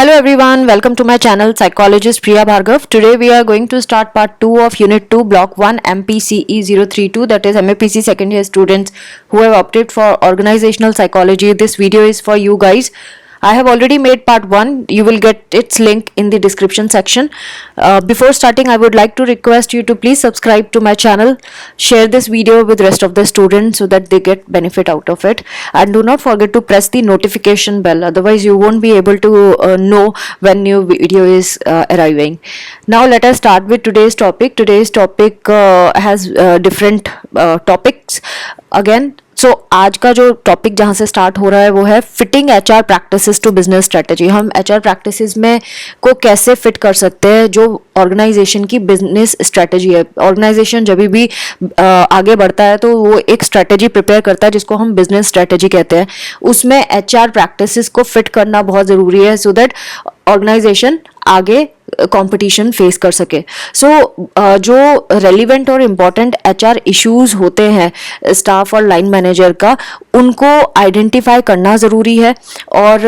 Hello everyone, welcome to my channel Psychologist Priya Bhargav. Today we are going to start part 2 of Unit 2 Block 1 MPCE 032, that is MAPC second year students who have opted for organizational psychology. This video is for you guys. I have already made part 1. You will get its link in the description section. Before starting, I would like to request you to please subscribe to my channel, share this video with rest of the students so that they get benefit out of it, and do not forget to press the notification bell, otherwise you won't be able to know when new video is arriving. Now let us start with today's topic. Today's topic has different topics again. सो आज का जो topic जहाँ से start हो रहा है वो है fitting HR practices to business strategy. हम एचआर प्रैक्टिसेस में को कैसे फिट कर सकते हैं जो ऑर्गेनाइजेशन की बिजनेस स्ट्रेटजी है. ऑर्गेनाइजेशन जब भी आगे बढ़ता है तो वो एक स्ट्रेटजी प्रिपेयर करता है जिसको हम बिजनेस स्ट्रेटजी कहते हैं. उसमें एचआर प्रैक्टिसेस को फिट करना बहुत ज़रूरी है सो दैट ऑर्गेनाइजेशन आगे कंपटीशन फेस कर सके. सो जो रेलिवेंट और इम्पॉर्टेंट एचआर इश्यूज होते हैं स्टाफ और लाइन मैनेजर का, उनको आइडेंटिफाई करना ज़रूरी है और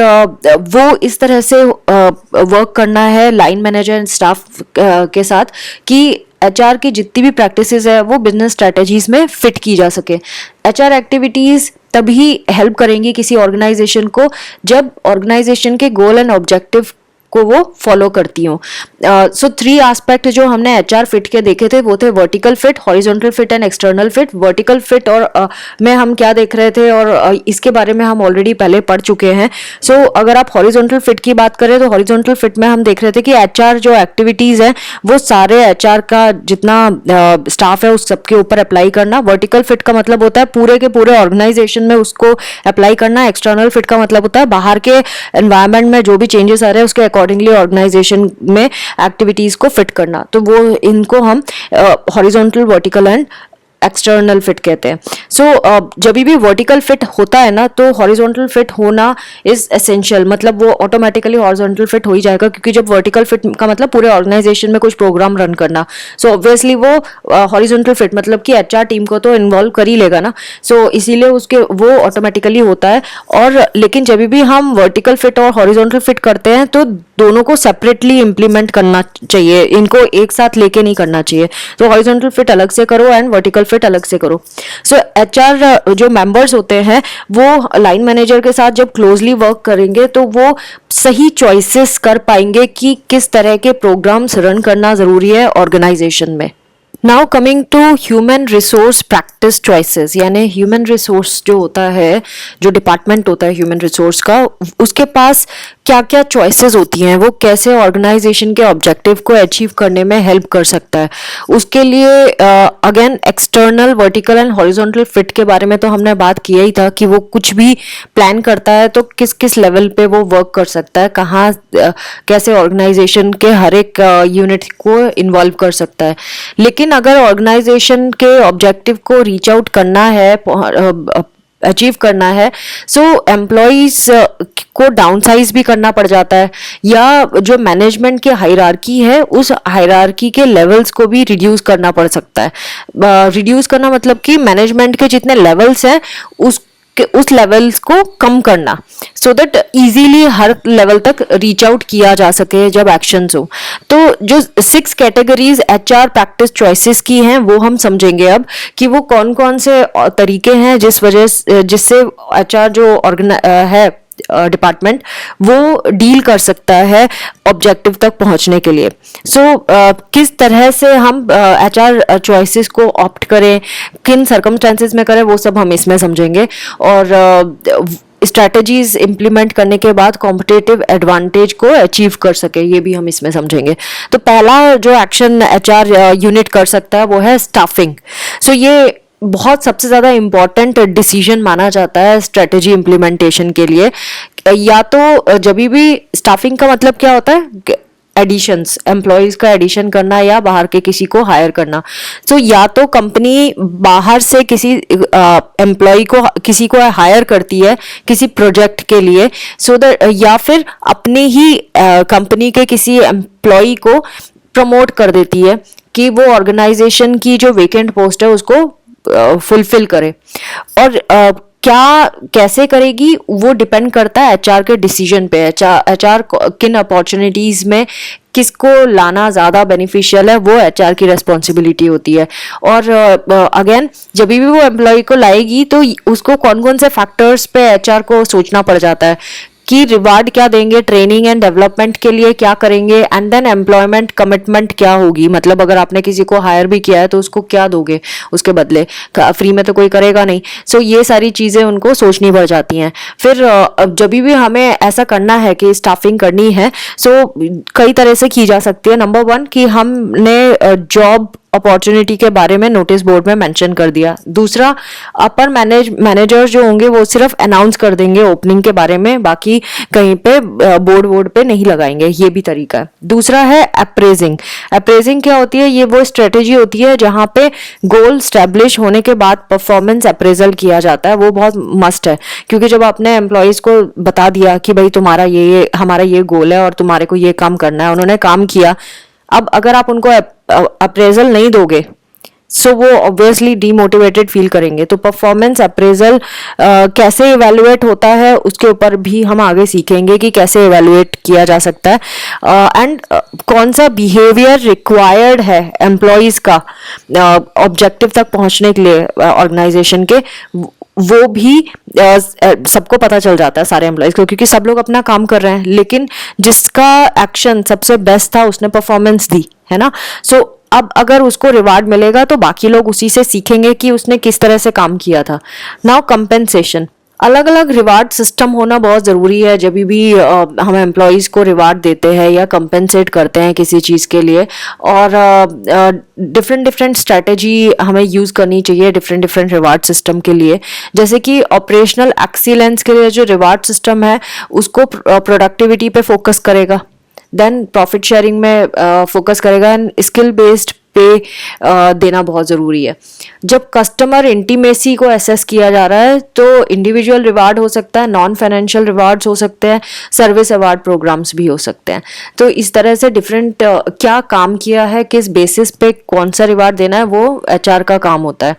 वो इस तरह से वर्क करना है लाइन मैनेजर एंड स्टाफ के साथ कि एचआर की जितनी भी प्रैक्टिसेस है वो बिजनेस स्ट्रेटजीज में फिट की जा सके. एचआर एक्टिविटीज़ तभी हेल्प करेंगी किसी ऑर्गेनाइजेशन को जब ऑर्गेनाइजेशन के गोल एंड ऑब्जेक्टिव को वो फॉलो करती हूँ. सो 3 एस्पेक्ट जो हमने एचआर फिट के देखे थे वो थे vertical fit, horizontal fit and external fit. Vertical fit और में हम क्या देख रहे थे और इसके बारे में हम ऑलरेडी पहले पढ़ चुके हैं. सो अगर आप हॉरिजॉन्टल फिट की बात करें तो हॉरिजॉन्टल फिट में हम देख रहे थे कि एचआर जो एक्टिविटीज़ हैं वो सारे एचआर का जितना स्टाफ है उस सबके ऊपर अप्लाई करना. वर्टिकल फिट का मतलब होता है पूरे के पूरे ऑर्गेनाइजेशन में उसको अप्लाई करना. एक्सटर्नल फिट का मतलब होता है बाहर के एनवायरनमेंट में जो भी चेंजेस आ रहे हैं उसके अकॉर्डिंगली ऑर्गेनाइजेशन में एक्टिविटीज को फिट करना. तो वो इनको हम horizontal, vertical and external fit कहते हैं. सो जब भी वर्टिकल फिट होता है ना तो हॉरिजॉन्टल फिट होना इज एसेंशियल. मतलब वो ऑटोमेटिकली हॉरिजॉन्टल फिट हो ही जाएगा क्योंकि जब वर्टिकल फिट का मतलब पूरे ऑर्गेनाइजेशन में कुछ प्रोग्राम रन करना. सो ऑब्वियसली वो हॉरिजॉन्टल फिट मतलब कि एचआर टीम को तो इन्वॉल्व कर ही लेगा ना. सो इसीलिए उसके वो ऑटोमेटिकली होता है. और लेकिन जब भी हम वर्टिकल फिट और हॉरिजॉन्टल फिट करते हैं तो दोनों को सेपरेटली इम्प्लीमेंट करना चाहिए, इनको एक साथ लेके नहीं करना चाहिए. तो हॉरिजॉन्टल फिट अलग से करो एंड वर्टिकल फिट अलग से करो. सो एचआर जो मेंबर्स होते हैं वो लाइन मैनेजर के साथ जब क्लोजली वर्क करेंगे तो वो सही चॉइसेस कर पाएंगे कि किस तरह के प्रोग्राम्स रन करना ज़रूरी है ऑर्गेनाइजेशन में. Now coming to human resource practice choices, यानी ह्यूमन रिसोर्स जो होता है, जो डिपार्टमेंट होता है ह्यूमन रिसोर्स का, उसके पास क्या क्या चॉइसेस होती हैं, वो कैसे ऑर्गेनाइजेशन के ऑब्जेक्टिव को अचीव करने में हेल्प कर सकता है. उसके लिए again external, vertical and horizontal fit के बारे में तो हमने बात किया ही था कि वो कुछ भी प्लान करता है तो किस किस लेवल पे वो वर्क कर सकता है, कहाँ कैसे ऑर्गेनाइजेशन के हर एक यूनिट को इन्वॉल्व कर सकता है. लेकिन अगर ऑर्गेनाइजेशन के ऑब्जेक्टिव को रीच आउट करना है, अचीव करना है, सो एम्प्लॉइज को डाउनसाइज भी करना पड़ जाता है या जो मैनेजमेंट की हायरार्की है उस हायरार्की के लेवल्स को भी रिड्यूस करना पड़ सकता है. रिड्यूस करना मतलब कि मैनेजमेंट के जितने लेवल्स हैं उस लेवल्स को कम करना so that easily her level तक रीच आउट किया जा सके जब एक्शंस हो. तो जो 6 कैटेगरीज एचआर प्रैक्टिस चॉइसेस की हैं वो हम समझेंगे अब कि वो कौन कौन से तरीके हैं जिससे एचआर जो है डिपार्टमेंट वो डील कर सकता है ऑब्जेक्टिव तक पहुंचने के लिए. सो किस तरह से हम एचआर चॉइसेस को ऑप्ट करें, किन सर्कमस्टेंसेस में करें, वो सब हम इसमें समझेंगे. और स्ट्रैटेजीज इंप्लीमेंट करने के बाद कॉम्पिटिटिव एडवांटेज को अचीव कर सके, ये भी हम इसमें समझेंगे. तो पहला जो एक्शन एचआर यूनिट कर सकता है वो है स्टाफिंग. सो ये बहुत सबसे ज़्यादा इम्पॉर्टेंट डिसीजन माना जाता है स्ट्रेटेजी इम्प्लीमेंटेशन के लिए. या तो जब भी स्टाफिंग का मतलब क्या होता है, एडिशंस, एम्प्लॉयज़ का एडिशन करना या बाहर के किसी को हायर करना. तो या तो कंपनी बाहर से किसी एम्प्लॉय को किसी को हायर करती है किसी प्रोजेक्ट के लिए सो दैट, या फिर अपने ही कंपनी के किसी एम्प्लॉय को प्रमोट कर देती है कि वो ऑर्गेनाइजेशन की जो वेकेंट पोस्ट है उसको फुलफिल करे. और क्या कैसे करेगी वो डिपेंड करता है एचआर के डिसीजन पे। एचआर किन अपॉर्चुनिटीज में किसको लाना ज़्यादा बेनिफिशियल है, वो एचआर की रिस्पॉन्सिबिलिटी होती है। और अगेन जब भी वो एम्प्लॉय को लाएगी तो उसको कौन कौन से फैक्टर्स पे एचआर को सोचना पड़ जाता है कि रिवार्ड क्या देंगे, ट्रेनिंग एंड डेवलपमेंट के लिए क्या करेंगे, एंड देन एम्प्लॉयमेंट कमिटमेंट क्या होगी। मतलब अगर आपने किसी को हायर भी किया है तो उसको क्या दोगे उसके बदले, फ्री में तो कोई करेगा नहीं। सो ये सारी चीज़ें उनको सोचनी पड़ जाती हैं। फिर जब भी हमें ऐसा करना है कि स्टाफिंग करनी है, सो कई तरह से की जा सकती है। नंबर 1 कि हमने जॉब अपॉर्चुनिटी के बारे में नोटिस बोर्ड में मेंशन कर दिया। दूसरा, अपर मैनेजर जो होंगे वो सिर्फ अनाउंस कर देंगे ओपनिंग के बारे में, बाकी कहीं पे बोर्ड पे नहीं लगाएंगे। ये भी तरीका है। दूसरा है अप्रेजिंग। अप्रेजिंग क्या होती है? ये वो स्ट्रेटेजी होती है जहां पे गोल स्टैब्लिश होने के बाद परफॉर्मेंस अप्रेजल किया जाता है। वो बहुत मस्ट है, क्योंकि जब आपने एम्प्लॉयज को बता दिया कि भाई तुम्हारा ये हमारा ये गोल है और तुम्हारे को ये काम करना है, उन्होंने काम किया। अब अगर आप उनको अप्रेजल नहीं दोगे, सो वो ऑब्वियसली डीमोटिवेटेड फील करेंगे। तो परफॉर्मेंस अप्रेजल कैसे इवेलुएट होता है उसके ऊपर भी हम आगे सीखेंगे कि कैसे इवेलुएट किया जा सकता है, एंड कौन सा बिहेवियर रिक्वायर्ड है एम्प्लॉयज का ऑब्जेक्टिव तक पहुंचने के लिए ऑर्गेनाइजेशन के, वो भी सबको पता चल जाता है सारे एम्प्लॉयज को, क्योंकि सब लोग अपना काम कर रहे हैं, लेकिन जिसका एक्शन सबसे बेस्ट था उसने परफॉर्मेंस दी, है ना। सो अब अगर उसको रिवार्ड मिलेगा तो बाकी लोग उसी से सीखेंगे कि उसने किस तरह से काम किया था। Now compensation. अलग अलग रिवार्ड सिस्टम होना बहुत ज़रूरी है जब भी हम एम्प्लॉयज़ को रिवार्ड देते हैं या कंपेंसेट करते हैं किसी चीज़ के लिए। और डिफरेंट स्ट्रैटेजी हमें यूज़ करनी चाहिए डिफरेंट रिवार्ड सिस्टम के लिए। जैसे कि ऑपरेशनल एक्सीलेंस के लिए जो रिवार्ड सिस्टम है उसको प्रोडक्टिविटी पे फोकस करेगा, देन प्रॉफिट शेयरिंग में फोकस करेगा, एंड स्किल बेस्ड पे देना बहुत ज़रूरी है। जब कस्टमर इंटीमेसी को एसेस किया जा रहा है तो इंडिविजुअल रिवार्ड हो सकता है, नॉन फाइनेंशियल रिवार्ड्स हो सकते हैं, सर्विस अवार्ड प्रोग्राम्स भी हो सकते हैं। तो इस तरह से डिफरेंट क्या काम किया है, किस बेसिस पे कौन सा रिवार्ड देना है, वो एचआर का काम होता है,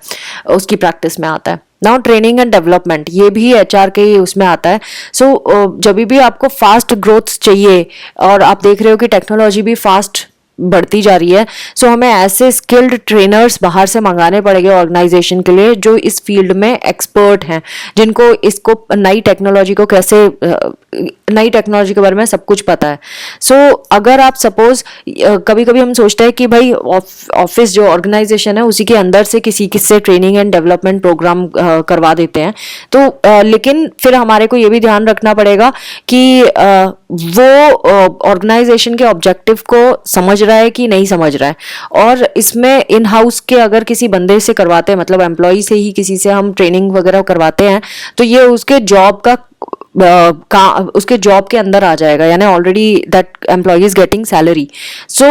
उसकी प्रैक्टिस में आता है। नाउ ट्रेनिंग एंड डेवलपमेंट, ये भी एचआर के ही उसमें आता है। सो जब भी आपको फास्ट ग्रोथ चाहिए और आप देख रहे हो कि टेक्नोलॉजी भी फास्ट बढ़ती जा रही है, सो हमें ऐसे स्किल्ड ट्रेनर्स बाहर से मंगाने पड़ेंगे ऑर्गेनाइजेशन के लिए जो इस फील्ड में एक्सपर्ट हैं, जिनको इसको नई टेक्नोलॉजी के बारे में सब कुछ पता है। सो अगर आप सपोज कभी कभी हम सोचते हैं कि भाई ऑफिस जो ऑर्गेनाइजेशन है उसी के अंदर से किसी से ट्रेनिंग एंड डेवलपमेंट प्रोग्राम करवा देते हैं, तो लेकिन फिर हमारे को ये भी ध्यान रखना पड़ेगा कि वो ऑर्गेनाइजेशन के ऑब्जेक्टिव को समझ रहा है कि नहीं समझ रहा है। और इसमें इन हाउस के अगर किसी बंदे से करवाते हैं, मतलब एम्प्लॉय से ही किसी से हम ट्रेनिंग वगैरह करवाते हैं, तो ये उसके जॉब उसके जॉब के अंदर आ जाएगा, यानी already that employee is getting salary. So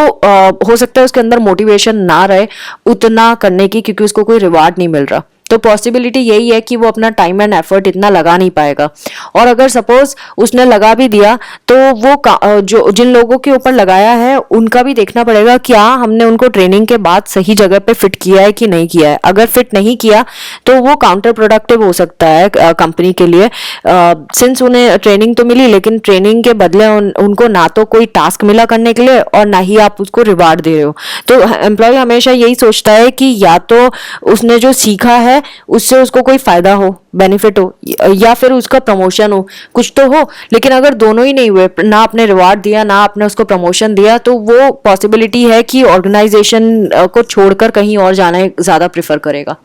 हो सकता है उसके अंदर मोटिवेशन ना रहे उतना करने की, क्योंकि उसको कोई रिवार्ड नहीं मिल रहा। तो पॉसिबिलिटी यही है कि वो अपना टाइम एंड एफर्ट इतना लगा नहीं पाएगा। और अगर सपोज उसने लगा भी दिया तो वो जो जिन लोगों के ऊपर लगाया है उनका भी देखना पड़ेगा, क्या हमने उनको ट्रेनिंग के बाद सही जगह पे फिट किया है कि नहीं किया है। अगर फिट नहीं किया तो वो काउंटर प्रोडक्टिव हो सकता है कंपनी के लिए, सिंस उन्हें ट्रेनिंग तो मिली लेकिन ट्रेनिंग के बदले उनको ना तो कोई टास्क मिला करने के लिए और ना ही आप उसको रिवार्ड दे रहे हो। तो एम्प्लॉय हमेशा यही सोचता है कि या तो उसने जो सीखा है उससे उसको कोई फायदा हो, बेनिफिट हो, या फिर उसका प्रमोशन हो, कुछ तो हो। लेकिन अगर दोनों ही नहीं हुए, ना आपने रिवार्ड दिया ना आपने उसको प्रमोशन दिया, तो वो पॉसिबिलिटी है कि ऑर्गेनाइजेशन को छोड़कर कहीं और जाना ज्यादा प्रेफर करेगा।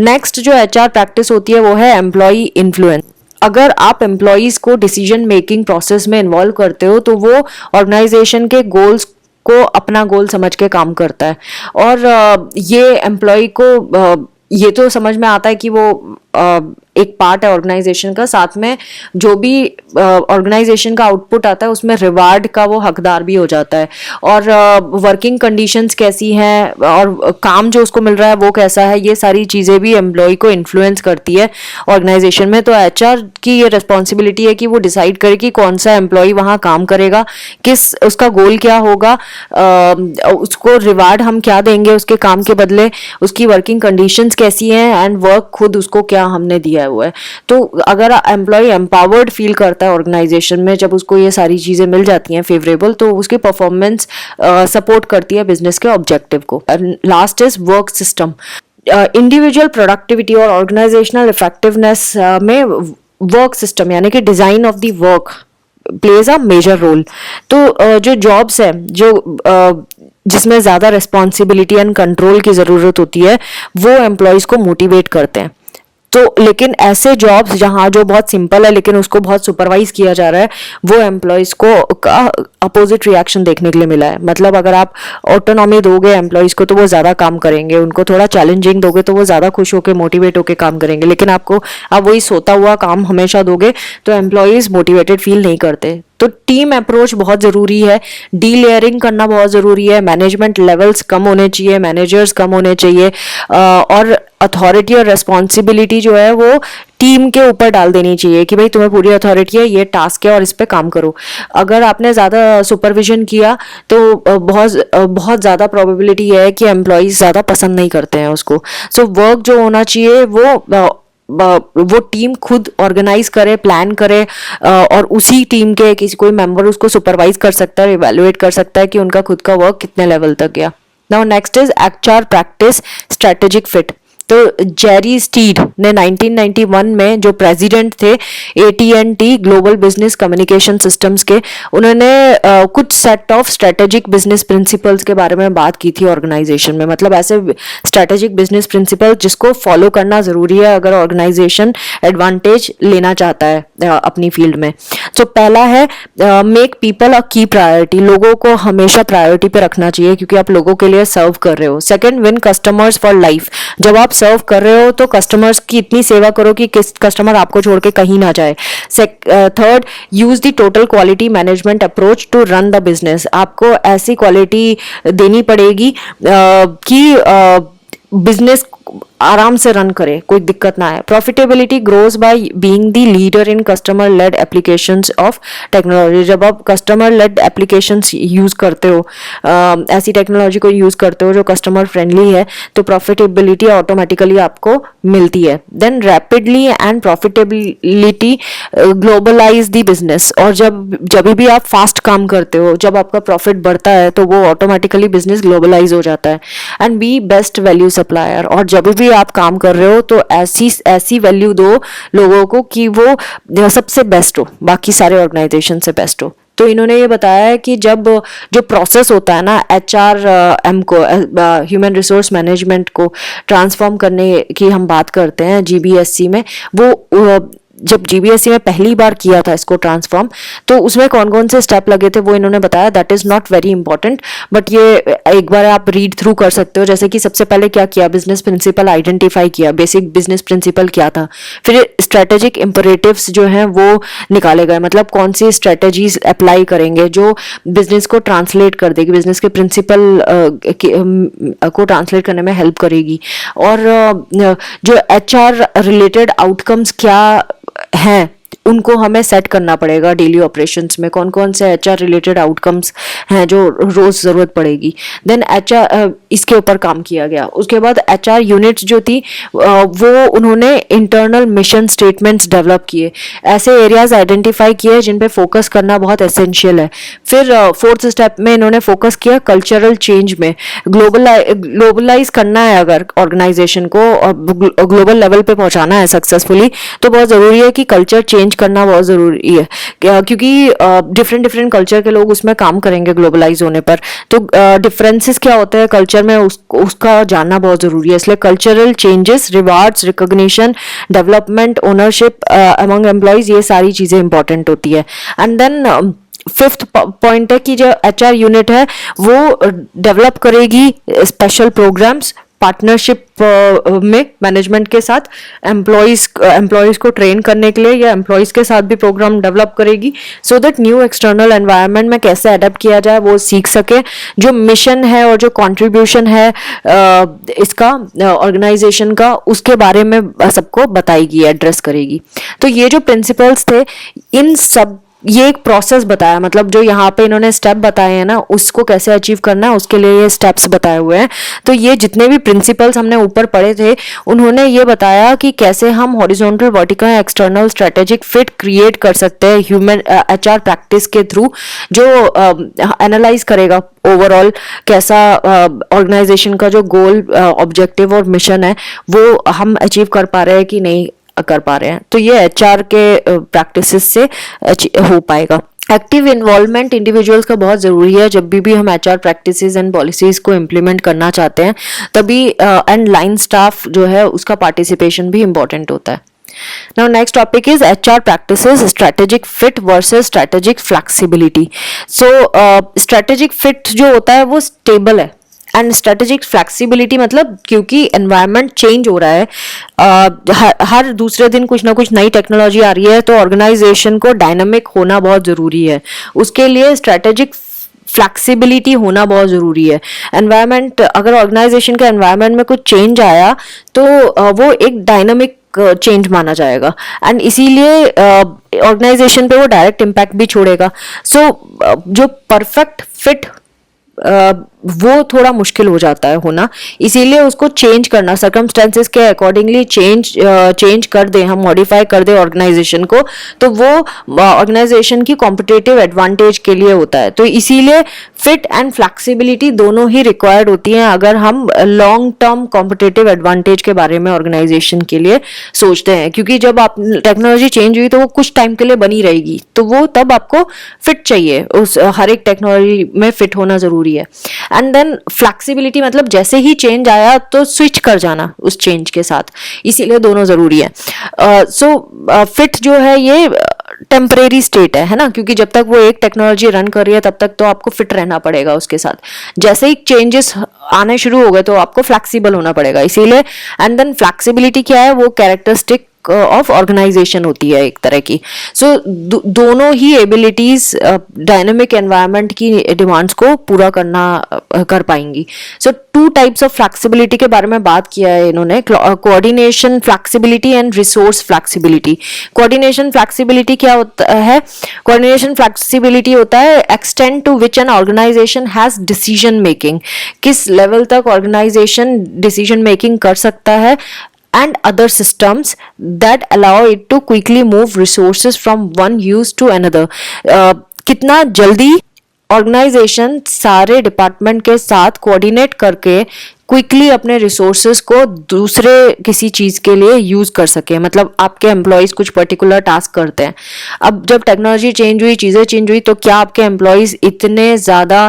नेक्स्ट जो एचआर प्रैक्टिस होती है वो है एम्प्लॉय इन्फ्लुएंस। अगर आप एम्प्लॉयज को डिसीजन मेकिंग प्रोसेस में इन्वॉल्व करते हो तो वो ऑर्गेनाइजेशन के गोल्स को अपना गोल समझ के काम करता है। और ये एम्प्लॉय को ये तो समझ में आता है कि वो एक पार्ट है ऑर्गेनाइजेशन का, साथ में जो भी ऑर्गेनाइजेशन का आउटपुट आता है उसमें रिवार्ड का वो हकदार भी हो जाता है। और वर्किंग कंडीशंस कैसी हैं और काम जो उसको मिल रहा है वो कैसा है, ये सारी चीज़ें भी एम्प्लॉय को इन्फ्लुएंस करती है ऑर्गेनाइजेशन में। तो एचआर की ये रिस्पॉन्सिबिलिटी है कि वो डिसाइड करे कि कौन सा एम्प्लॉय वहाँ काम करेगा, किस उसका गोल क्या होगा, उसको रिवार्ड हम क्या देंगे उसके काम के बदले, उसकी वर्किंग कंडीशंस कैसी हैं, एंड वर्क खुद उसको क्या हमने दिया है हुआ है। तो अगर एम्प्लॉय एम्पावर्ड फील करता है ऑर्गेनाइजेशन में, जब उसको ये सारी चीज़ें मिल जाती हैं फेवरेबल, तो उसकी परफॉर्मेंस सपोर्ट करती है बिजनेस के ऑब्जेक्टिव को। Last is work system. Individual productivity और ऑर्गेनाइजेशनल इफेक्टिवनेस में वर्क सिस्टम यानी कि design of the work plays a major role. तो जो जॉब्स है जो जिसमें ज़्यादा रिस्पॉन्सिबिलिटी एंड कंट्रोल की ज़रूरत होती है, वो एम्प्लॉयज़ को मोटिवेट करते हैं। तो लेकिन ऐसे जॉब्स जहाँ जो बहुत सिंपल है लेकिन उसको बहुत सुपरवाइज किया जा रहा है, वो एम्प्लॉयज़ को का अपोजिट रिएक्शन देखने के लिए मिला है। मतलब अगर आप ऑटोनॉमी दोगे एम्प्लॉयज़ को तो वो ज़्यादा काम करेंगे, उनको थोड़ा चैलेंजिंग दोगे तो वो ज़्यादा खुश होकर मोटिवेट होकर काम करेंगे। लेकिन आप वही सोता हुआ काम हमेशा दोगे तो एम्प्लॉयज़ मोटिवेटेड फील नहीं करते। तो टीम अप्रोच बहुत ज़रूरी है, डी लेयरिंग करना बहुत ज़रूरी है, मैनेजमेंट लेवल्स कम होने चाहिए, मैनेजर्स कम होने चाहिए, और अथॉरिटी और रिस्पॉन्सिबिलिटी जो है वो टीम के ऊपर डाल देनी चाहिए कि भाई तुम्हें पूरी अथॉरिटी है, ये टास्क है और इस पे काम करो। अगर आपने ज़्यादा सुपरविजन किया तो बहुत ज़्यादा प्रोबेबिलिटी है कि एम्प्लॉयज़ ज़्यादा पसंद नहीं करते हैं उसको। सो वर्क जो होना चाहिए वो टीम खुद ऑर्गेनाइज करे, प्लान करे, और उसी टीम के किसी कोई मेंबर उसको सुपरवाइज कर सकता है, इवेलुएट कर सकता है कि उनका खुद का वर्क कितने लेवल तक गया। Now next is HR practice strategic fit. तो जेरी स्टीड ने 1991 में जो प्रेसिडेंट थे AT&T global business communication systems के, उन्होंने कुछ set of strategic business principles के बारे में बात की थी ऑर्गेनाइजेशन में। मतलब ऐसे स्ट्रेटेजिक बिजनेस प्रिंसिपल जिसको फॉलो करना ज़रूरी है अगर ऑर्गेनाइजेशन एडवांटेज लेना चाहता है अपनी फील्ड में। तो पहला है मेक पीपल अ की प्रायोरिटी। लोगों को हमेशा प्रायोरिटी पे रखना चाहिए क्योंकि आप लोगों के लिए सर्व कर रहे हो। Second, win customers for life. जब आप सर्व कर रहे हो तो कस्टमर्स की इतनी सेवा करो कि कस्टमर आपको छोड़ के कहीं ना जाए। Third, use the total quality management approach to run the business. आपको ऐसी क्वालिटी देनी पड़ेगी कि बिजनेस आराम से रन करे, कोई दिक्कत ना है। Profitability grows by being the leader in customer led applications of technology. जब आप कस्टमर लेड एप्लीकेशंस यूज करते हो, ऐसी टेक्नोलॉजी को यूज करते हो जो कस्टमर फ्रेंडली है, तो प्रॉफिटेबिलिटी ऑटोमेटिकली आपको मिलती है। Then rapidly and profitability globalise the business. और जब भी आप फास्ट काम करते हो, जब आपका प्रॉफिट बढ़ता है तो वो ऑटोमेटिकली बिजनेस ग्लोबलाइज हो जाता है। And B best value supplier. और जब भी आप काम कर रहे हो तो ऐसी वैल्यू दो लोगों को कि वो सबसे बेस्ट हो, बाकी सारे ऑर्गेनाइजेशन से बेस्ट हो। तो इन्होंने ये बताया है कि जब जो प्रोसेस होता है ना HRM को, ह्यूमन रिसोर्स मैनेजमेंट को ट्रांसफॉर्म करने की हम बात करते हैं GBSC में, वो जब GBSC में पहली बार किया था इसको ट्रांसफॉर्म, तो उसमें कौन कौन से स्टेप लगे थे वो इन्होंने बताया। That is not very important, but ये एक बार आप रीड थ्रू कर सकते हो। जैसे कि सबसे पहले क्या किया, बिजनेस प्रिंसिपल आइडेंटिफाई किया, बेसिक बिजनेस प्रिंसिपल क्या था। फिर स्ट्रेटेजिक इम्परेटिव्स जो हैं वो निकाले गए, मतलब कौन सी स्ट्रेटेजीज अप्लाई करेंगे जो बिजनेस को ट्रांसलेट कर देगी, बिजनेस के प्रिंसिपल को ट्रांसलेट करने में हेल्प करेगी। और जो HR रिलेटेड आउटकम्स क्या हैं उनको हमें सेट करना पड़ेगा डेली ऑपरेशंस में। कौन कौन से HR रिलेटेड आउटकम्स हैं जो रोज जरूरत पड़ेगी। देन HR इसके ऊपर काम किया गया। उसके बाद HR यूनिट्स जो थी वो उन्होंने इंटरनल मिशन स्टेटमेंट्स डेवलप किए, ऐसे एरियाज आइडेंटिफाई किए जिन पे फोकस करना बहुत एसेंशियल है। फिर फोर्थ स्टेप में इन्होंने फोकस किया कल्चरल चेंज में। ग्लोबलाइज करना है अगर ऑर्गेनाइजेशन को और ग्लोबल लेवल पे पहुंचाना है सक्सेसफुली, तो बहुत जरूरी है कि कल्चर चेंज करना बहुत ज़रूरी है, क्योंकि डिफरेंट कल्चर के लोग उसमें काम करेंगे ग्लोबलाइज होने पर। तो डिफरेंसेस क्या होते हैं कल्चर में उसका जानना बहुत ज़रूरी है। इसलिए cultural changes, rewards, recognition, development, ownership among employees, ये सारी चीज़ें इंपॉर्टेंट होती है। एंड देन फिफ्थ पॉइंट है कि जो HR यूनिट है वो डेवलप करेगी स्पेशल प्रोग्राम्स पार्टनरशिप में मैनेजमेंट के साथ, एम्प्लॉयज को ट्रेन करने के लिए या एम्प्लॉयज के साथ भी प्रोग्राम डेवलप करेगी, so that new external environment में कैसे अडेप्ट किया जाए वो सीख सके। जो मिशन है और जो कंट्रीब्यूशन है इसका ऑर्गेनाइजेशन का, उसके बारे में सबको बताएगी, एड्रेस करेगी। तो ये जो प्रिंसिपल्स थे, इन सब ये एक प्रोसेस बताया, मतलब जो यहाँ पे इन्होंने स्टेप बताए हैं ना, उसको कैसे अचीव करना है उसके लिए ये स्टेप्स बताए हुए हैं। तो ये जितने भी प्रिंसिपल्स हमने ऊपर पढ़े थे, उन्होंने ये बताया कि कैसे हम horizontal, vertical, external strategic fit create कर सकते हैं ह्यूमन एचआर प्रैक्टिस के थ्रू, जो एनालाइज करेगा ओवरऑल कैसा ऑर्गेनाइजेशन का जो गोल, ऑब्जेक्टिव और मिशन है वो हम अचीव कर पा रहे हैं कि नहीं कर पा रहे हैं। तो ये एचआर के प्रैक्टिसेस से हो पाएगा। एक्टिव इन्वॉल्वमेंट इंडिविजुअल्स का बहुत ज़रूरी है जब भी हम एचआर प्रैक्टिसेस एंड पॉलिसीज़ को इम्प्लीमेंट करना चाहते हैं, तभी एंड लाइन स्टाफ जो है उसका पार्टिसिपेशन भी इम्पॉर्टेंट होता है। Now next topic is HR practices, strategic fit versus strategic flexibility. So strategic fit जो होता है वो stable है, एंड स्ट्रेटेजिक फ्लेक्सिबिलिटी मतलब क्योंकि एनवायरनमेंट चेंज हो रहा है, हर दूसरे दिन कुछ ना कुछ नई टेक्नोलॉजी आ रही है, तो ऑर्गेनाइजेशन को डायनामिक होना बहुत ज़रूरी है। उसके लिए स्ट्रेटेजिक फ्लेक्सिबिलिटी होना बहुत ज़रूरी है। एनवायरनमेंट, अगर ऑर्गेनाइजेशन के एनवायरनमेंट में कुछ चेंज आया तो वो एक डायनामिक चेंज माना जाएगा, एंड इसीलिए ऑर्गेनाइजेशन पे वो डायरेक्ट इम्पैक्ट भी छोड़ेगा। सो जो परफेक्ट फिट वो थोड़ा मुश्किल हो जाता है होना, इसीलिए उसको चेंज करना, सर्कमस्टेंसेस के अकॉर्डिंगली चेंज कर दें हम, मॉडिफाई कर दें ऑर्गेनाइजेशन को, तो वो ऑर्गेनाइजेशन की कॉम्पिटिटिव एडवांटेज के लिए होता है। तो इसीलिए फिट एंड फ्लेक्सिबिलिटी दोनों ही रिक्वायर्ड होती हैं अगर हम लॉन्ग टर्म कॉम्पिटिटिव एडवांटेज के बारे में ऑर्गेनाइजेशन के लिए सोचते हैं, क्योंकि जब आप टेक्नोलॉजी चेंज हुई तो वो कुछ टाइम के लिए बनी रहेगी, तो वो तब आपको फिट चाहिए, उस हर एक टेक्नोलॉजी में फिट होना जरूरी है। एंड देन फ्लेक्सिबिलिटी मतलब जैसे ही चेंज आया तो स्विच कर जाना उस चेंज के साथ, इसीलिए दोनों जरूरी है। सो फिट जो है ये टेम्परेरी स्टेट है ना, क्योंकि जब तक वो एक टेक्नोलॉजी रन कर रही है तब तक तो आपको फिट रहना पड़ेगा उसके साथ। जैसे ही चेंजेस आने शुरू हो गए तो आपको फ्लेक्सिबल होना पड़ेगा, इसीलिए। एंड देन फ्लेक्सिबिलिटी क्या है, वो कैरेक्टरिस्टिक ऑफ ऑर्गेनाइजेशन होती है एक तरह की। सो दोनों ही एबिलिटीज डायनेमिक एनवायरनमेंट की डिमांड्स को पूरा कर पाएंगी। So two types of flexibility के बारे में बात किया है इन्होंने, coordination flexibility and resource flexibility. Coordination flexibility क्या होता है? कोऑर्डिनेशन फ्लेक्सिबिलिटी होता है extend to which an organisation has decision making, किस लेवल तक ऑर्गेनाइजेशन डिसीजन मेकिंग कर सकता है, and other systems that allow it to quickly move resources from one use to another. कितना जल्दी ऑर्गेनाइजेशन सारे डिपार्टमेंट के साथ कोऑर्डिनेट करके क्विकली अपने रिसोर्सेज को दूसरे किसी चीज़ के लिए यूज़ कर सके। मतलब आपके एम्प्लॉयज़ कुछ पर्टिकुलर टास्क करते हैं, अब जब टेक्नोलॉजी चेंज हुई, चीज़ें चेंज हुई, तो क्या आपके एम्प्लॉयज़ इतने ज़्यादा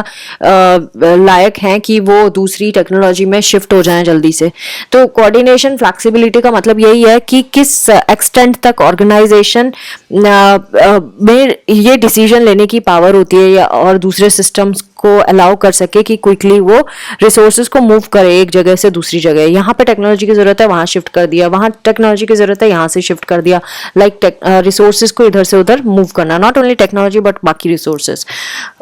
लायक हैं कि वो दूसरी टेक्नोलॉजी में शिफ्ट हो जाएं जल्दी से? तो कोऑर्डिनेशन फ्लेक्सिबिलिटी का मतलब यही है कि किस एक्सटेंट तक ऑर्गेनाइजेशन में ये डिसीजन लेने की पावर होती है या और दूसरे सिस्टम्स को अलाउ कर सके कि क्विकली वो रिसोर्सेज को मूव करे एक जगह से दूसरी जगह। यहाँ पे टेक्नोलॉजी की जरूरत है, वहाँ शिफ्ट कर दिया, वहाँ टेक्नोलॉजी की जरूरत है, यहाँ से शिफ्ट कर दिया। लाइक रिसोर्सेज को इधर से उधर मूव करना, नॉट ओनली टेक्नोलॉजी बट बाकी रिसोर्सेज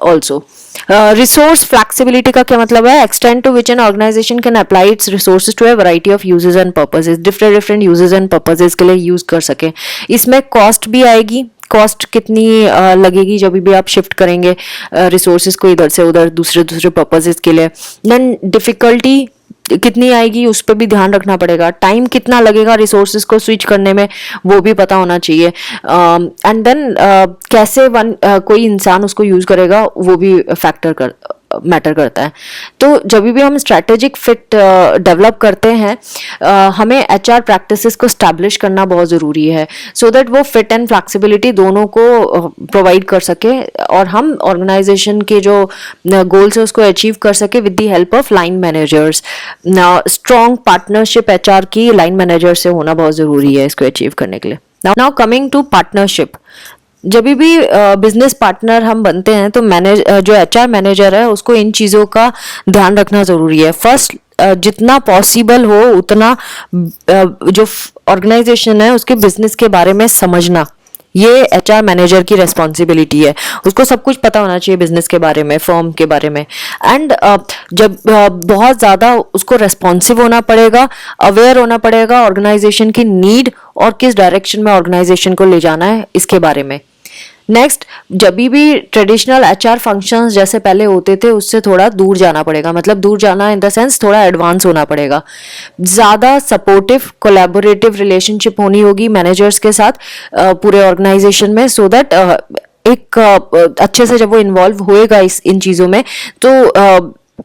ऑल्सो। रिसोर्स फ्लेक्सिबिलिटी का क्या मतलब है? Extend to which an organisation can apply its resources to a variety of uses and purposes, different uses and purposes के लिए यूज कर सके। इसमें कॉस्ट भी आएगी, कॉस्ट कितनी लगेगी जब भी आप शिफ्ट करेंगे रिसोर्सेज को इधर से उधर दूसरे पर्पसेस के लिए। देन डिफिकल्टी कितनी आएगी उस पर भी ध्यान रखना पड़ेगा, टाइम कितना लगेगा रिसोर्सेज को स्विच करने में वो भी पता होना चाहिए। एंड देन कैसे कोई इंसान उसको यूज करेगा वो भी मैटर करता है। तो जब भी हम स्ट्रैटेजिक फिट डेवलप करते हैं हमें एचआर प्रैक्टिसेस को स्टैब्लिश करना बहुत ज़रूरी है, सो दैट वो फिट एंड फ्लेक्सिबिलिटी दोनों को प्रोवाइड कर सके और हम ऑर्गेनाइजेशन के जो गोल्स है उसको अचीव कर सके with the help of line managers. Strong partnership HR की लाइन मैनेजर से होना बहुत ज़रूरी है इसको अचीव करने के लिए। नाउ कमिंग टू पार्टनरशिप, जब भी बिजनेस पार्टनर हम बनते हैं तो जो एचआर मैनेजर है उसको इन चीज़ों का ध्यान रखना ज़रूरी है। फर्स्ट, जितना पॉसिबल हो उतना जो ऑर्गेनाइजेशन है उसके बिजनेस के बारे में समझना, ये एचआर मैनेजर की रेस्पॉन्सिबिलिटी है। उसको सब कुछ पता होना चाहिए बिजनेस के बारे में, फर्म के बारे में। एंड जब बहुत ज़्यादा उसको रेस्पॉन्सिव होना पड़ेगा, अवेयर होना पड़ेगा ऑर्गेनाइजेशन की नीड और किस डायरेक्शन में ऑर्गेनाइजेशन को ले जाना है इसके बारे में। नेक्स्ट, जब भी ट्रेडिशनल एचआर फंक्शंस जैसे पहले होते थे उससे थोड़ा दूर जाना पड़ेगा, मतलब दूर जाना इन द सेंस थोड़ा एडवांस होना पड़ेगा। ज़्यादा सपोर्टिव कोलैबोरेटिव रिलेशनशिप होनी होगी मैनेजर्स के साथ पूरे ऑर्गेनाइजेशन में, सो दैट एक अच्छे से जब वो इन्वॉल्व होएगा इन चीज़ों में तो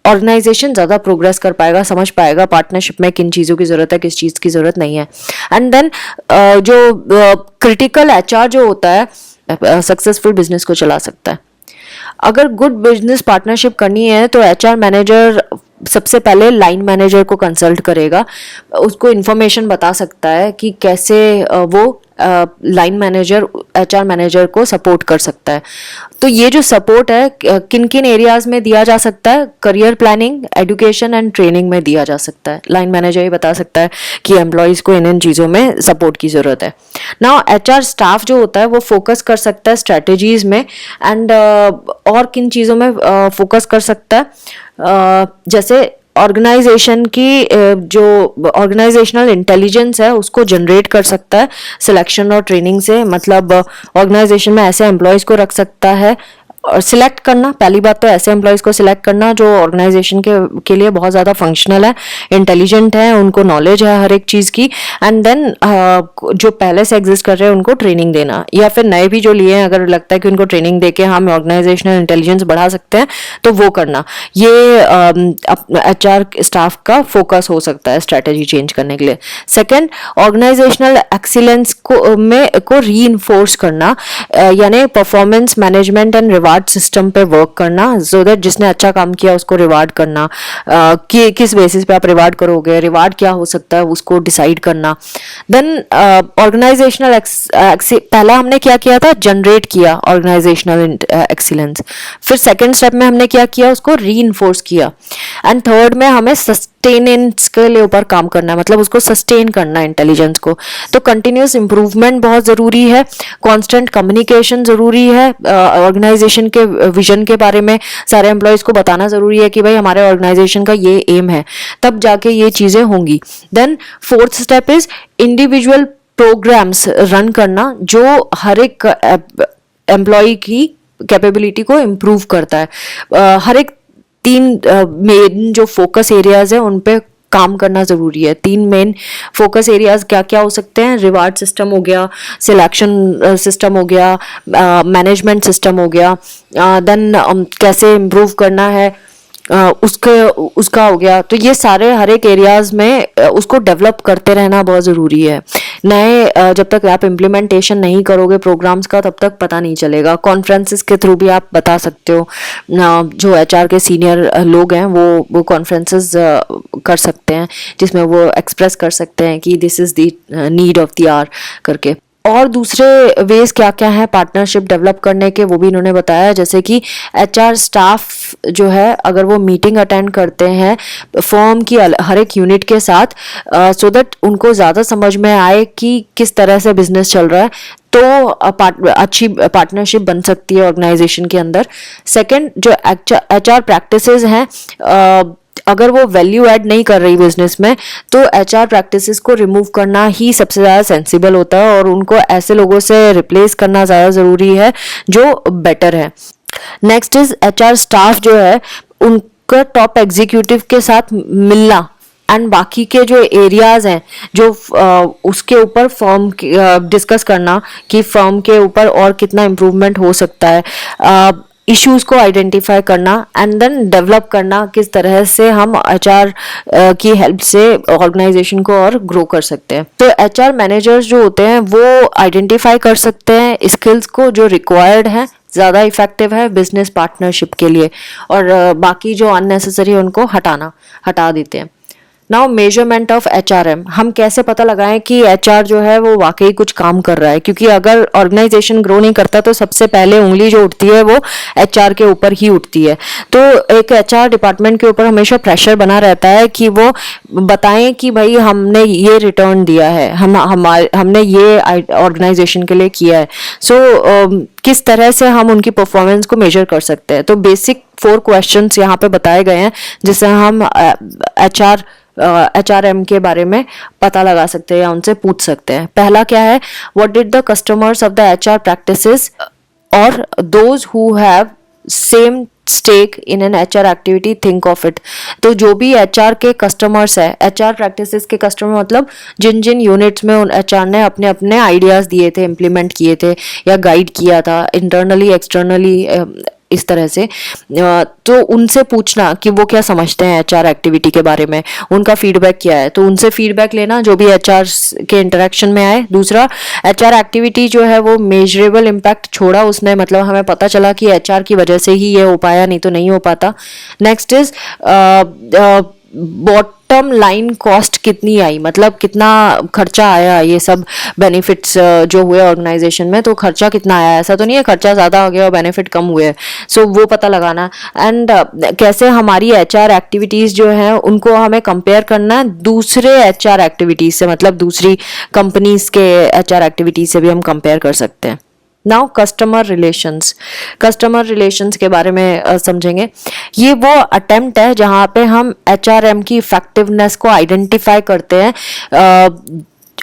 ऑर्गेनाइजेशन ज़्यादा प्रोग्रेस कर पाएगा, समझ पाएगा पार्टनरशिप में किन चीज़ों की ज़रूरत है, किस चीज़ की ज़रूरत नहीं है। एंड देन जो क्रिटिकल एचआर जो होता है सक्सेसफुल बिजनेस को चला सकता है। अगर गुड बिजनेस पार्टनरशिप करनी है तो एचआर मैनेजर सबसे पहले लाइन मैनेजर को कंसल्ट करेगा, उसको इन्फॉर्मेशन बता सकता है कि कैसे वो लाइन मैनेजर एचआर मैनेजर को सपोर्ट कर सकता है। तो ये जो सपोर्ट है किन किन एरियाज में दिया जा सकता है, career planning, education and training में दिया जा सकता है। लाइन मैनेजर ही बता सकता है कि एम्प्लॉयज को इन चीज़ों में सपोर्ट की ज़रूरत है। नाउ एचआर स्टाफ जो होता है वो फोकस कर सकता है स्ट्रेटेजीज में एंड और किन चीज़ों में फोकस कर सकता है, जैसे ऑर्गेनाइजेशन की जो ऑर्गेनाइजेशनल इंटेलिजेंस है उसको जनरेट कर सकता है सिलेक्शन और ट्रेनिंग से, मतलब ऑर्गेनाइजेशन में ऐसे एम्प्लॉयज़ को रख सकता है और सिलेक्ट करना, पहली बात तो ऐसे एम्प्लॉयज़ को सिलेक्ट करना जो ऑर्गेनाइजेशन के लिए बहुत ज़्यादा फंक्शनल है, इंटेलिजेंट है, उनको नॉलेज है हर एक चीज़ की, एंड देन जो पहले से एग्जिस्ट कर रहे हैं उनको ट्रेनिंग देना, या फिर नए भी जो लिए हैं अगर लगता है कि उनको ट्रेनिंग देके हम ऑर्गेनाइजेशनल इंटेलिजेंस बढ़ा सकते हैं तो वो करना। ये एचआर स्टाफ का फोकस हो सकता है स्ट्रेटेजी चेंज करने के लिए। सेकेंड, ऑर्गेनाइजेशनल एक्सीलेंस को री इन्फोर्स करना, यानी performance management and reward system पे वर्क करना, सो दैट जिसने अच्छा काम किया उसको रिवार्ड करना, कि किस बेसिस पे आप रिवार्ड करोगे, रिवार्ड क्या हो सकता है उसको डिसाइड करना। देन ऑर्गेनाइजेशनल पहला हमने क्या किया था, जनरेट किया ऑर्गेनाइजेशनल एक्सीलेंस, फिर सेकंड स्टेप में हमने क्या किया, उसको री इन्फोर्स किया, एंड थर्ड में हमें सस्टेनेंस के लिए ऊपर काम करना है, मतलब उसको सस्टेन करना है इंटेलिजेंस को। तो कंटिन्यूस इंप्रूवमेंट बहुत ज़रूरी है, कॉन्स्टेंट कम्युनिकेशन ज़रूरी है, ऑर्गेनाइजेशन के विजन के बारे में सारे एम्प्लॉयज़ को बताना ज़रूरी है कि भाई हमारे ऑर्गेनाइजेशन का ये एम है, तब जाके ये चीज़ें होंगी। Then fourth step is individual programmes run करना जो हर एक एम्प्लॉय की कैपेबिलिटी को इम्प्रूव करता है। हर एक तीन मेन जो फोकस एरियाज है उन पे काम करना ज़रूरी है। तीन मेन फोकस एरियाज क्या क्या हो सकते हैं, रिवार्ड सिस्टम हो गया, सिलेक्शन सिस्टम हो गया, मैनेजमेंट सिस्टम हो गया, देन कैसे इम्प्रूव करना है उसका हो गया। तो ये सारे हर एक एरियाज में उसको डेवलप करते रहना बहुत ज़रूरी है। नए जब तक आप इम्प्लीमेंटेशन नहीं करोगे प्रोग्राम्स का तब तक पता नहीं चलेगा। कॉन्फ्रेंसेस के थ्रू भी आप बता सकते हो, जो एचआर के सीनियर लोग हैं वो कॉन्फ्रेंसेस कर सकते हैं जिसमें वो एक्सप्रेस कर सकते हैं कि this is the need of the hour करके। और दूसरे वेज क्या क्या है पार्टनरशिप डेवलप करने के वो भी इन्होंने बताया, जैसे कि एचआर स्टाफ जो है अगर वो मीटिंग अटेंड करते हैं फर्म की हर एक यूनिट के साथ, सो दैट उनको ज़्यादा समझ में आए कि किस तरह से बिजनेस चल रहा है, तो अच्छी पार्टनरशिप बन सकती है ऑर्गेनाइजेशन के अंदर। सेकंड, जो एचआर प्रैक्टिसेस हैं अगर वो वैल्यू ऐड नहीं कर रही बिजनेस में तो एचआर प्रैक्टिसेस को रिमूव करना ही सबसे ज़्यादा सेंसिबल होता है और उनको ऐसे लोगों से रिप्लेस करना ज़्यादा ज़रूरी है जो बेटर है। नेक्स्ट इज एचआर स्टाफ जो है उनका टॉप एग्जीक्यूटिव के साथ मिलना एंड बाकी के जो एरियाज हैं जो उसके ऊपर फर्म डिस्कस करना कि फर्म के ऊपर और कितना इम्प्रूवमेंट हो सकता है, इश्यूज को आइडेंटिफाई करना एंड देन डेवलप करना किस तरह से हम एचआर की हेल्प से ऑर्गेनाइजेशन को और ग्रो कर सकते हैं। तो एचआर मैनेजर्स जो होते हैं वो आइडेंटिफाई कर सकते हैं स्किल्स को जो रिक्वायर्ड है, ज़्यादा इफेक्टिव है बिजनेस पार्टनरशिप के लिए, और बाकी जो अननेसेसरी उनको हटा देते हैं। नाउ मेजरमेंट ऑफ एचआरएम, हम कैसे पता लगाएं कि एचआर जो है वो वाकई कुछ काम कर रहा है, क्योंकि अगर ऑर्गेनाइजेशन ग्रो नहीं करता तो सबसे पहले उंगली जो उठती है वो एचआर के ऊपर ही उठती है। तो एक एचआर डिपार्टमेंट के ऊपर हमेशा प्रेशर बना रहता है कि वो बताएं कि भाई हमने ये रिटर्न दिया है, हमने ये ऑर्गेनाइजेशन के लिए किया है। सो किस तरह से हम उनकी परफॉर्मेंस को मेजर कर सकते हैं। तो बेसिक 4 क्वेश्चंस यहाँ पे बताए गए हैं जिससे हम एचआरएम के बारे में पता लगा सकते हैं या उनसे पूछ सकते हैं। पहला क्या है, what did the customers of the HR practices or those who have same stake in an HR activity, think of it. तो जो भी HR के कस्टमर्स है, HR प्रैक्टिसेस के कस्टमर मतलब जिन जिन यूनिट्स में उन HR ने अपने अपने आइडियाज़ दिए थे, इम्प्लीमेंट किए थे या गाइड किया था इंटरनली एक्सटर्नली, इस तरह से, तो उनसे पूछना कि वो क्या समझते हैं HR एक्टिविटी के बारे में, उनका फीडबैक क्या है, तो उनसे फीडबैक लेना जो भी HR के इंटरेक्शन में आए। दूसरा, HR एक्टिविटी जो है वो मेजरेबल इम्पैक्ट छोड़ा उसने, मतलब हमें पता चला कि HR की वजह से ही ये हो पाया, नहीं तो नहीं हो पाता। Next is bottom line cost कितनी आई, मतलब कितना खर्चा आया, ये सब बेनिफिट्स जो हुए ऑर्गेनाइजेशन में, तो खर्चा कितना आया, ऐसा तो नहीं है खर्चा ज़्यादा हो गया और बेनिफिट कम हुए, सो वो पता लगाना। एंड कैसे हमारी HR एक्टिविटीज़ जो हैं उनको हमें कंपेयर करना है दूसरे HR एक्टिविटीज़ से, मतलब दूसरी कंपनीज के HR एक्टिविटीज़ से भी हम कंपेयर कर सकते हैं। नाउ कस्टमर रिलेशंस के बारे में समझेंगे। ये वो अटेम्प्ट है जहाँ पे हम HRM की इफेक्टिवनेस को आइडेंटिफाई करते हैं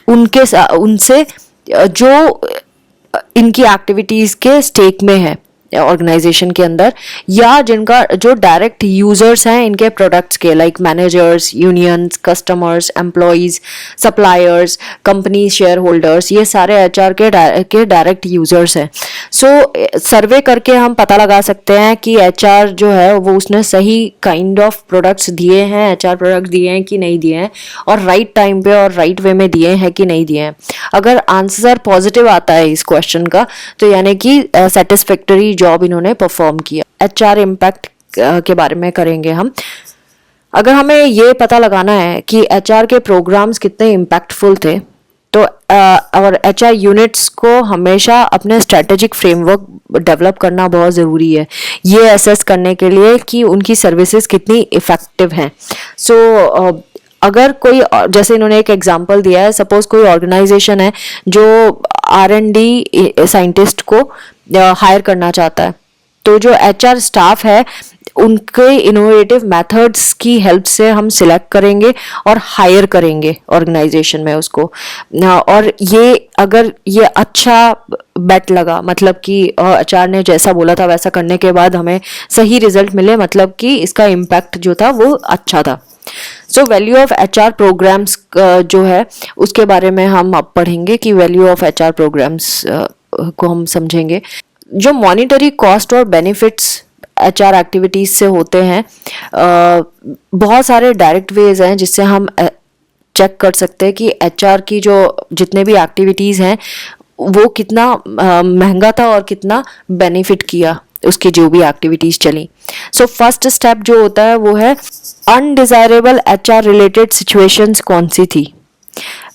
उनसे जो इनकी एक्टिविटीज़ के स्टेक में है ऑर्गेनाइजेशन के अंदर, या जिनका जो डायरेक्ट यूजर्स हैं इनके प्रोडक्ट्स के, like managers, unions, customers, employees, suppliers, company share holders, ये सारे HR के डायरेक्ट यूजर्स हैं। सो सर्वे करके हम पता लगा सकते हैं कि HR जो है वो उसने सही काइंड ऑफ प्रोडक्ट्स दिए हैं, HR प्रोडक्ट्स दिए हैं कि नहीं दिए हैं, और राइट टाइम पे और राइट वे में दिए हैं कि नहीं दिए हैं। अगर आंसर पॉजिटिव आता है इस क्वेश्चन का, तो यानी कि सेटिस्फैक्टरी जॉब इन्होंने परफॉर्म किया। HR इम्पैक्ट के बारे में करेंगे हम। अगर हमें ये पता लगाना है कि HR के प्रोग्राम्स कितने इम्पैक्टफुल थे, तो और HR यूनिट्स को हमेशा अपने स्ट्रेटेजिक फ्रेमवर्क डेवलप करना बहुत ज़रूरी है, ये असेस करने के लिए कि उनकी सर्विसेज कितनी इफ़ेक्टिव हैं। सो अगर कोई, जैसे इन्होंने एक एग्जांपल दिया है, सपोज कोई ऑर्गेनाइजेशन है जो R&D साइंटिस्ट को हायर करना चाहता है, तो जो HR स्टाफ है उनके इनोवेटिव मेथड्स की हेल्प से हम सिलेक्ट करेंगे और हायर करेंगे ऑर्गेनाइजेशन में उसको। और ये अगर ये अच्छा बेट लगा, मतलब कि HR ने जैसा बोला था वैसा करने के बाद हमें सही रिजल्ट मिले, मतलब कि इसका इम्पैक्ट जो था वो अच्छा था। So value of HR programmes जो है उसके बारे में हम अब पढ़ेंगे कि वैल्यू ऑफ HR प्रोग्राम्स को हम समझेंगे। जो मॉनिटरी कॉस्ट और बेनिफिट्स HR एक्टिविटीज़ से होते हैं, बहुत सारे डायरेक्ट वेज हैं जिससे हम चेक कर सकते हैं कि HR की जो जितने भी एक्टिविटीज़ हैं वो कितना महंगा था और कितना बेनिफिट किया उसकी जो भी एक्टिविटीज़ चली। सो फर्स्ट स्टेप जो होता है वो है अनडिज़ायरेबल HR रिलेटेड सिचुएशंस कौन सी थी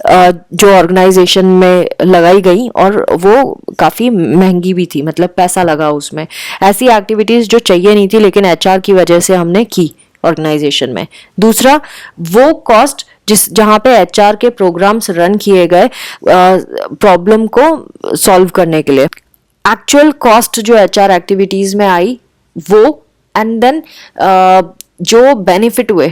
जो ऑर्गेनाइजेशन में लगाई गई और वो काफ़ी महंगी भी थी, मतलब पैसा लगा उसमें। ऐसी एक्टिविटीज़ जो चाहिए नहीं थी लेकिन HR की वजह से हमने की ऑर्गेनाइजेशन में। दूसरा, वो कॉस्ट जहाँ पे HR के प्रोग्राम्स रन किए गए प्रॉब्लम को सॉल्व करने के लिए। एक्चुअल कॉस्ट जो HR एक्टिविटीज़ में आई वो, एंड देन जो बेनिफिट हुए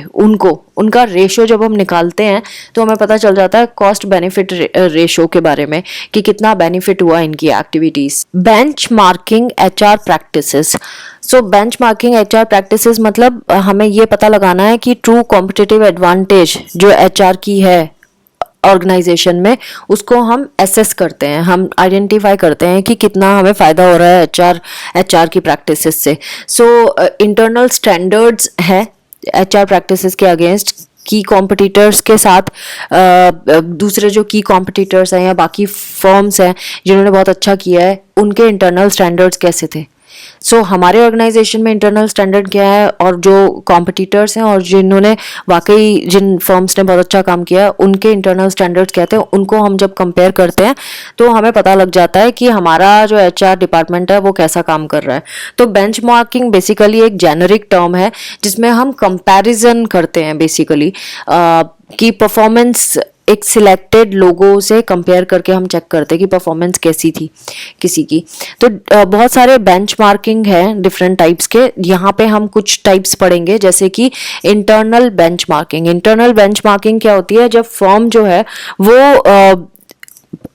उनका रेशो जब हम निकालते हैं तो हमें पता चल जाता है कॉस्ट बेनिफिट रेशो के बारे में कि कितना बेनिफिट हुआ इनकी activities. Benchmarking HR practices. So benchmarking HR practices मतलब हमें ये पता लगाना है कि ट्रू कॉम्पिटिटिव एडवांटेज जो HR की है ऑर्गेनाइजेशन में, उसको हम एसेस करते हैं, हम आइडेंटिफाई करते हैं कि कितना हमें फ़ायदा हो रहा है HR की प्रैक्टिसेस से। सो इंटरनल स्टैंडर्ड्स है HR प्रैक्टिसेस के अगेंस्ट की कॉम्पिटिटर्स के साथ, दूसरे जो की कॉम्पिटिटर्स हैं या बाकी फर्म्स हैं जिन्होंने बहुत अच्छा किया है, उनके इंटरनल स्टैंडर्ड्स कैसे थे। सो हमारे ऑर्गेनाइजेशन में इंटरनल स्टैंडर्ड क्या है, और जो कॉम्पिटिटर्स हैं और जिन्होंने वाकई जिन फर्म्स ने बहुत अच्छा काम किया उनके इंटरनल स्टैंडर्ड्स कहते हैं, उनको हम जब कंपेयर करते हैं तो हमें पता लग जाता है कि हमारा जो HR डिपार्टमेंट है वो कैसा काम कर रहा है। तो बेंचमार्किंग बेसिकली एक जेनरिक टर्म है जिसमें हम कंपैरिजन करते हैं बेसिकली कि परफॉर्मेंस एक सिलेक्टेड लोगों से कंपेयर करके हम चेक करते हैं कि परफॉर्मेंस कैसी थी किसी की। तो बहुत सारे बेंचमार्किंग है डिफरेंट टाइप्स के, यहाँ पे हम कुछ टाइप्स पढ़ेंगे, जैसे कि इंटरनल बेंचमार्किंग। इंटरनल बेंचमार्किंग क्या होती है, जब फर्म जो है वो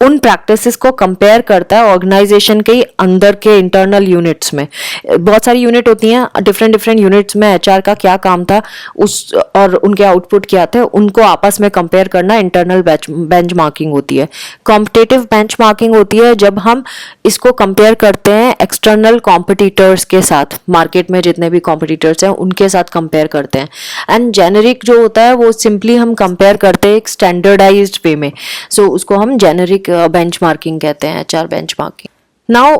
उन प्रैक्टिसेस को कंपेयर करता है ऑर्गेनाइजेशन के अंदर के इंटरनल यूनिट्स में। बहुत सारी यूनिट होती हैं, डिफरेंट डिफरेंट यूनिट्स में एचआर का क्या काम था उस और उनके आउटपुट क्या थे, उनको आपस में कंपेयर करना इंटरनल बेंचमार्किंग होती है। कॉम्पिटिटिव बेंचमार्किंग होती है जब हम इसको कंपेयर करते हैं एक्सटर्नल कॉम्पिटिटर्स के साथ, मार्केट में जितने भी कॉम्पिटिटर्स हैं उनके साथ कंपेयर करते हैं। एंड जेनेरिक जो होता है वो सिंपली हम कंपेयर करते हैं एक स्टैंडर्डाइज्ड वे में, सो उसको हम जेनेरिक बेंचमार्किंग कहते हैं, एचआर बेंचमार्किंग। नाउ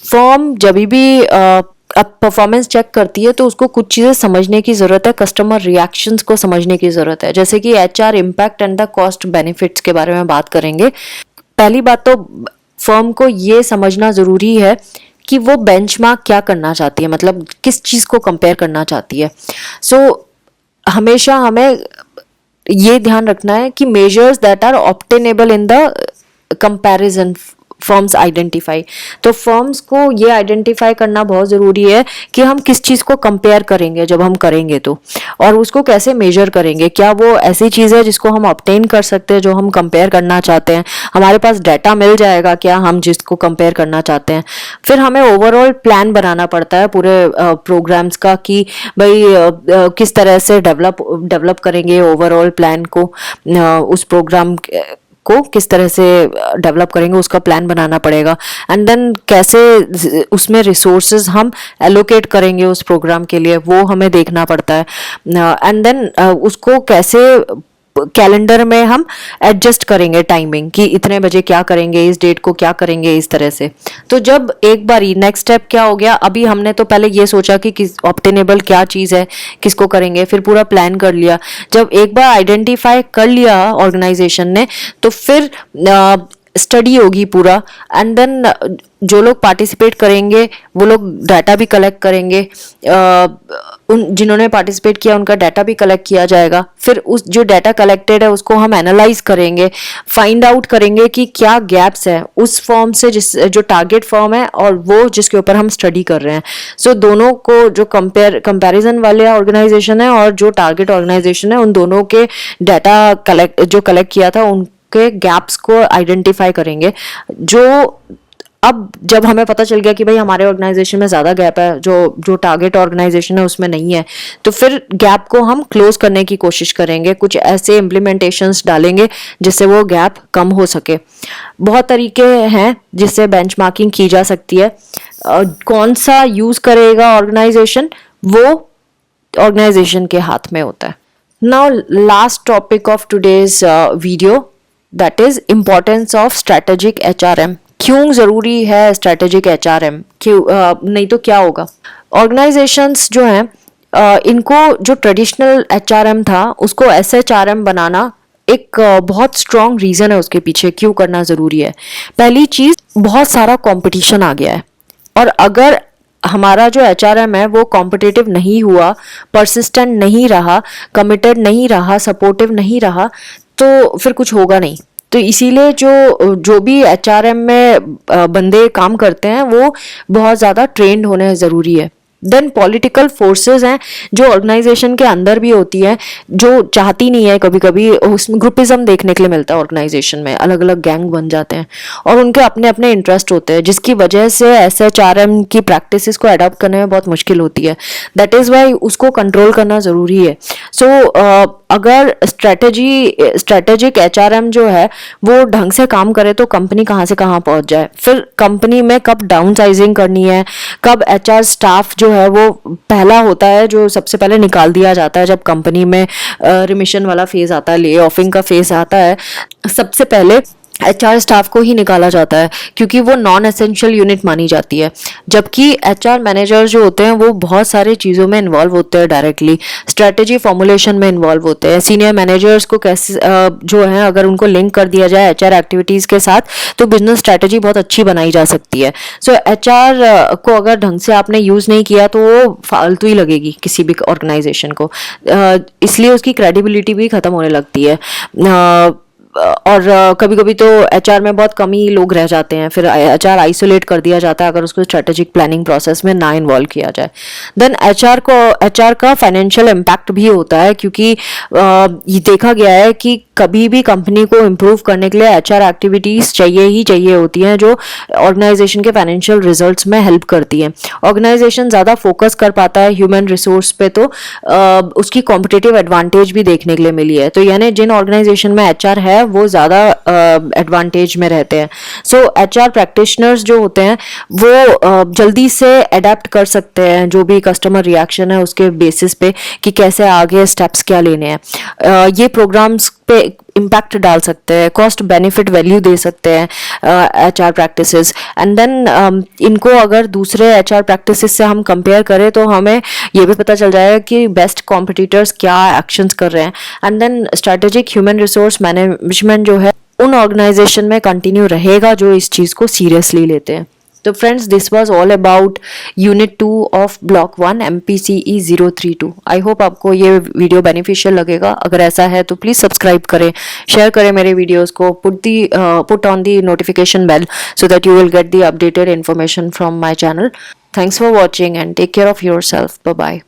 फर्म जब भी अब परफॉर्मेंस चेक करती है तो उसको कुछ चीज़ें समझने की ज़रूरत है, कस्टमर रिएक्शंस को समझने की ज़रूरत है, जैसे कि HR impact and the cost benefits के बारे में बात करेंगे। पहली बात तो फर्म को ये समझना ज़रूरी है कि वो बेंचमार्क क्या करना चाहती है, मतलब किस चीज़ को कंपेयर करना चाहती है। सो हमेशा हमें ये ध्यान रखना है कि measures that are obtainable in the comparison firms identify. तो फर्म्स को ये आइडेंटिफाई करना बहुत ज़रूरी है कि हम किस चीज़ को कंपेयर करेंगे जब हम करेंगे तो, और उसको कैसे मेजर करेंगे। क्या वो ऐसी चीज़ है जिसको हम ऑब्टेन कर सकते हैं जो हम कंपेयर करना चाहते हैं, हमारे पास डाटा मिल जाएगा क्या हम जिसको कंपेयर करना चाहते हैं। फिर हमें ओवरऑल प्लान बनाना पड़ता है पूरे प्रोग्राम्स का कि भाई किस तरह से डेवलप करेंगे ओवरऑल प्लान को, उस प्रोग्राम को किस तरह से डेवलप करेंगे उसका प्लान बनाना पड़ेगा। एंड देन कैसे उसमें रिसोर्सेज हम एलोकेट करेंगे उस प्रोग्राम के लिए वो हमें देखना पड़ता है। एंड देन उसको कैसे कैलेंडर में हम एडजस्ट करेंगे टाइमिंग कि इतने बजे क्या करेंगे, इस डेट को क्या करेंगे, इस तरह से। तो जब एक बार नेक्स्ट स्टेप क्या हो गया, अभी हमने तो पहले ये सोचा कि किस ऑब्टेनेबल क्या चीज़ है, किसको करेंगे, फिर पूरा प्लान कर लिया। जब एक बार आइडेंटिफाई कर लिया ऑर्गेनाइजेशन ने तो फिर स्टडी होगी पूरा। एंड देन जो लोग पार्टिसिपेट करेंगे वो लोग डाटा भी कलेक्ट करेंगे, उन जिन्होंने पार्टिसिपेट किया उनका डाटा भी कलेक्ट किया जाएगा। फिर उस जो डाटा कलेक्टेड है उसको हम एनालाइज करेंगे, फाइंड आउट करेंगे कि क्या गैप्स है उस फॉर्म से जो टारगेट फॉर्म है और वो जिसके ऊपर हम स्टडी कर रहे हैं। सो दोनों को जो कंपैरिजन वाले ऑर्गेनाइजेशन है और जो टारगेट ऑर्गेनाइजेशन है उन दोनों के डाटा कलेक्ट किया था उनके गैप्स को आइडेंटिफाई करेंगे। जो अब जब हमें पता चल गया कि भाई हमारे ऑर्गेनाइजेशन में ज़्यादा गैप है, जो टारगेट ऑर्गेनाइजेशन है उसमें नहीं है, तो फिर गैप को हम क्लोज करने की कोशिश करेंगे, कुछ ऐसे इम्प्लीमेंटेशंस डालेंगे जिससे वो गैप कम हो सके। बहुत तरीके हैं जिससे बेंचमार्किंग की जा सकती है। कौन सा यूज़ करेगा ऑर्गेनाइजेशन वो ऑर्गेनाइजेशन के हाथ में होता है। Now last topic of today's video, that is importance of strategic HRM। क्यों जरूरी है स्ट्रेटेजिक HRM, क्यों नहीं तो क्या होगा। ऑर्गेनाइजेशंस जो हैं इनको जो ट्रेडिशनल HRM था उसको SHRM बनाना एक बहुत स्ट्रॉन्ग रीज़न है उसके पीछे क्यों करना ज़रूरी है। पहली चीज़, बहुत सारा कंपटीशन आ गया है और अगर हमारा जो HRM है वो कॉम्पिटिटिव नहीं हुआ, परसिस्टेंट नहीं रहा, कमिटेड नहीं रहा, सपोर्टिव नहीं रहा, तो फिर कुछ होगा नहीं। तो इसीलिए जो भी HRM में बंदे काम करते हैं वो बहुत ज़्यादा ट्रेंड होने ज़रूरी है। देन पॉलिटिकल फोर्सेस हैं जो ऑर्गेनाइजेशन के अंदर भी होती है, जो चाहती नहीं है, कभी कभी उसमें ग्रुपिज्म देखने के लिए मिलता है ऑर्गेनाइजेशन में, अलग अलग गैंग बन जाते हैं और उनके अपने अपने इंटरेस्ट होते हैं जिसकी वजह से SHRM की प्रैक्टिसेस को अडॉप्ट करने में बहुत मुश्किल होती है। दैट इज़ वाई उसको कंट्रोल करना ज़रूरी है। सो अगर स्ट्रेटेजिक HRM जो है वो ढंग से काम करे तो कंपनी कहाँ से कहाँ पहुँच जाए। फिर कंपनी में कब डाउन साइजिंग करनी है, कब HR स्टाफ जो है वो पहला होता है जो सबसे पहले निकाल दिया जाता है जब कंपनी में रिमिशन वाला फेज आता है, ले ऑफिंग का फेज आता है, सबसे पहले HR स्टाफ को ही निकाला जाता है क्योंकि वो नॉन एसेंशियल यूनिट मानी जाती है। जबकि HR मैनेजर जो होते हैं वो बहुत सारी चीज़ों में इन्वॉल्व होते हैं, डायरेक्टली स्ट्रेटेजी फॉर्मुलेशन में इन्वॉल्व होते हैं। सीनियर मैनेजर्स को कैसे जो है अगर उनको लिंक कर दिया जाए HR एक्टिविटीज़ के साथ तो बिजनेस स्ट्रेटेजी बहुत अच्छी बनाई जा सकती है। सो HR को अगर ढंग से आपने यूज़ नहीं किया तो वो फालतू ही लगेगी किसी भी ऑर्गेनाइजेशन को, इसलिए उसकी क्रेडिबिलिटी भी ख़त्म होने लगती है। और कभी कभी तो HR में बहुत कम ही लोग रह जाते हैं, फिर HR आइसोलेट कर दिया जाता है अगर उसको स्ट्रेटेजिक प्लानिंग प्रोसेस में ना इन्वॉल्व किया जाए। देन HR का फाइनेंशियल इम्पैक्ट भी होता है क्योंकि ये देखा गया है कि कभी भी कंपनी को इम्प्रूव करने के लिए एचआर एक्टिविटीज़ चाहिए ही चाहिए होती हैं जो ऑर्गेनाइजेशन के फाइनेंशियल रिजल्ट्स में हेल्प करती हैं। ऑर्गेनाइजेशन ज़्यादा फोकस कर पाता है ह्यूमन रिसोर्स पे तो उसकी कॉम्पिटिटिव एडवांटेज भी देखने के लिए मिली है। तो यानी जिन ऑर्गेनाइजेशन में एचआर है वो ज़्यादा एडवांटेज में रहते हैं। सो एचआर प्रैक्टिशनर्स जो होते हैं वो जल्दी से अडेप्ट कर सकते हैं जो भी कस्टमर रिएक्शन है उसके बेसिस पे कि कैसे आगे स्टेप्स क्या लेने हैं। ये प्रोग्राम्स पे इम्पैक्ट डाल सकते हैं, कॉस्ट बेनिफिट वैल्यू दे सकते हैं एचआर प्रैक्टिसेस। एंड देन इनको अगर दूसरे एचआर प्रैक्टिसेस से हम कंपेयर करें तो हमें ये भी पता चल जाएगा कि बेस्ट कॉम्पिटिटर्स क्या एक्शंस कर रहे हैं। And then strategic human resource management जो है उन ऑर्गेनाइजेशन में कंटिन्यू रहेगा जो इस चीज़ को सीरियसली लेते हैं। तो friends, this was all about unit 2 of block 1 MPCE 032। I hope आपको ये वीडियो बेनिफिशियल लगेगा। अगर ऐसा है तो प्लीज़ सब्सक्राइब करें, शेयर करें मेरे वीडियोस को, put on the notification bell so that you will get the updated information from my channel. Thanks for watching and take care of yourself. Bye bye.